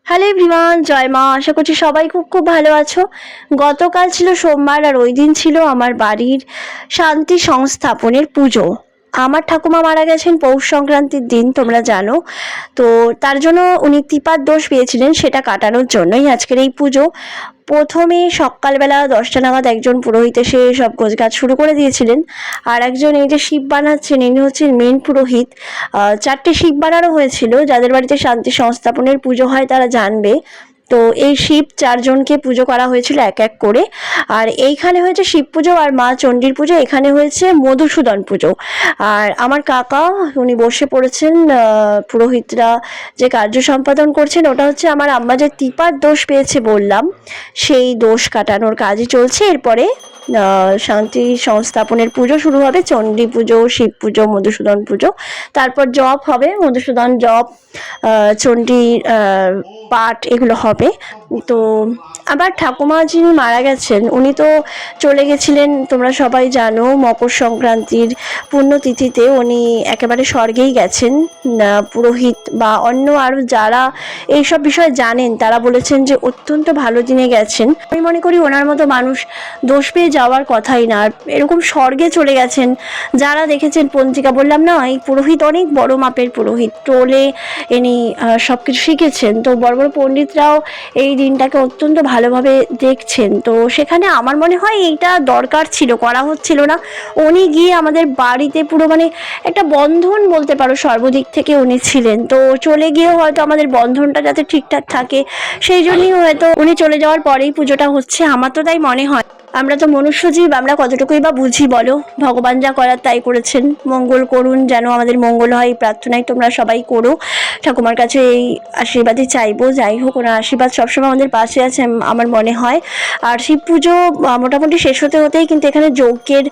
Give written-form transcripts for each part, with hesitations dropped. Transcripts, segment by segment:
Hello everyone, জয় মা। আশা করছি সবাই খুব খুব ভালো আছো। গতকাল ছিল সোমবার, আর ওই দিন ছিল আমার বাড়ির শান্তি সংস্থাপনের পুজো। আমার ঠাকুমা মারা গেছেন পৌষ সংক্রান্তির দিন, তোমরা জানো। তো তার জন্য উনি তিপার দোষ পেয়েছিলেন, সেটা কাটানোর জন্যই আজকের এই পুজো। প্রথমে সকালবেলা 10টা নাগাদ একজন পুরোহিত এসে সব গোছগাছ শুরু করে দিয়েছিলেন, আর একজন এই যে শিব বানাচ্ছেন ইনি হচ্ছেন মেন পুরোহিত। 4টে শিব বানানো হয়েছিল, যাদের বাড়িতে শান্তি সংস্থাপনের পুজো হয় তারা জানবে। তো এই শিব 4জনকে পুজো করা হয়েছিল এক এক করে। আর এইখানে হয়েছে শিব পুজো আর মা চণ্ডীর পুজো, এখানে হয়েছে মধুসূদন পুজো। আর আমার কাকা উনি বসে পড়েছেন, পুরোহিতরা যে কার্য সম্পাদন করছেন ওটা হচ্ছে আমার আম্মা যে তিপার দোষ পেয়েছে বললাম, সেই দোষ কাটানোর কাজই চলছে। এরপরে শান্তি সংস্থাপনের পুজো শুরু হবে, চণ্ডী পুজো, শিব পুজো, মধুসূদন পুজো। তারপর জপ হবে, মধুসূদন জপ, চণ্ডী পাঠ, এগুলো হবে। তো আবার ঠাকুমা যিনি মারা গেছেন উনি তো চলে গেছিলেন, তোমরা সবাই জানো, মকর সংক্রান্তির পুণ্যতিথিতে উনি একেবারে স্বর্গেই গেছেন। পুরোহিত বা অন্য আরও যারা এইসব বিষয়ে জানেন তারা বলেছেন যে অত্যন্ত ভালো দিনে গেছেন। আমি মনে করি ওনার মতো মানুষ দোষ পেয়ে যাওয়ার কথাই না, আর এরকম স্বর্গে চলে গেছেন। যারা দেখেছেন পঞ্জিকা, বললাম না এই পুরোহিত অনেক বড় মাপের পুরোহিত, টোলে ইনি সব কিছু শিখেছেন। তো বড় বড় পণ্ডিতরাও এই দিনটাকে অত্যন্ত ভালোভাবে দেখছেন। তো সেখানে আমার মনে হয় এইটা দরকার ছিল, করা হচ্ছিল না। উনি গিয়ে আমাদের বাড়িতে পুরো মানে একটা বন্ধন বলতে পারো, সর্বদিক থেকে উনি ছিলেন। তো চলে গিয়েও হয়তো আমাদের বন্ধনটা যাতে ঠিকঠাক থাকে সেই জন্যই হয়তো উনি চলে যাওয়ার পরেই পুজোটা হচ্ছে, আমার তো তাই মনে হয়। আমরা তো মনুষ্যজীব, আমরা কতটুকুই বা বুঝি বলো। ভগবান যা করার তাই করেছেন, মঙ্গল করুন, যেন আমাদের মঙ্গল হয়, এই প্রার্থনাই তোমরা সবাই করো। ঠাকুমার কাছে এই আশীর্বাদই চাইবো। যাই হোক, ওনার আশীর্বাদ সবসময় আমাদের পাশে আছে আমার মনে হয়। আর শিব পুজো মোটামুটি শেষ হতে হতেই কিন্তু এখানে যজ্ঞের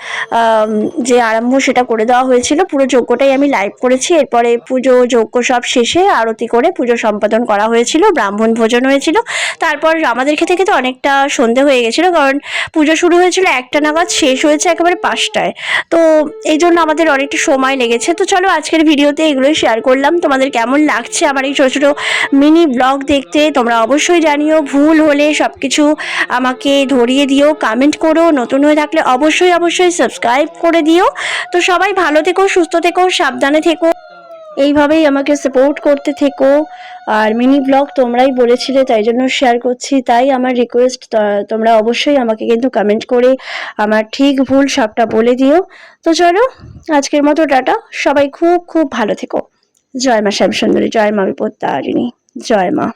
যে আরম্ভ সেটা করে দেওয়া হয়েছিল, পুরো যজ্ঞটাই আমি লাইভ করেছি। এরপরে পুজো যজ্ঞ সব শেষে আরতি করে পুজো সম্পাদন করা হয়েছিল, ব্রাহ্মণ ভোজন হয়েছিল। তারপর আমাদের খেতে খেতে অনেকটা সন্ধে হয়ে গেছিলো, কারণ পুজো শুরু হয়েছিল 1টা নাগাদ, শেষ হয়েছে একেবারে 5টায়। তো এই জন্য আমাদের অনেকটা সময় লেগেছে। তো চলো আজকের ভিডিওতে এগুলোই শেয়ার করলাম। তোমাদের কেমন লাগছে আমার এই ছোটো ছোটো মিনি ব্লগ দেখতে তোমরা অবশ্যই জানিও। ভুল হলে সব কিছু আমাকে ধরিয়ে দিও, কমেন্ট করো। নতুন হয়ে থাকলে অবশ্যই অবশ্যই সাবস্ক্রাইব করে দিও। তো সবাই ভালো থেকো, সুস্থ থেকো, সাবধানে থেকো, এইভাবেই আমাকে সাপোর্ট করতে থেকো। আর মিনি ব্লগ তোমরাই বলেছিলে তাই জন্য শেয়ার করছি, তাই আমার রিকোয়েস্ট তোমরা অবশ্যই আমাকে কিন্তু কমেন্ট করে আমার ঠিক ভুল সবটা বলে দিও। তো চলো আজকের মতো টাটা, সবাই খুব খুব ভালো থেকো। জয় মা শ্যামসুন্দরী, জয় মা বিপত্তারিণী, জয় মা।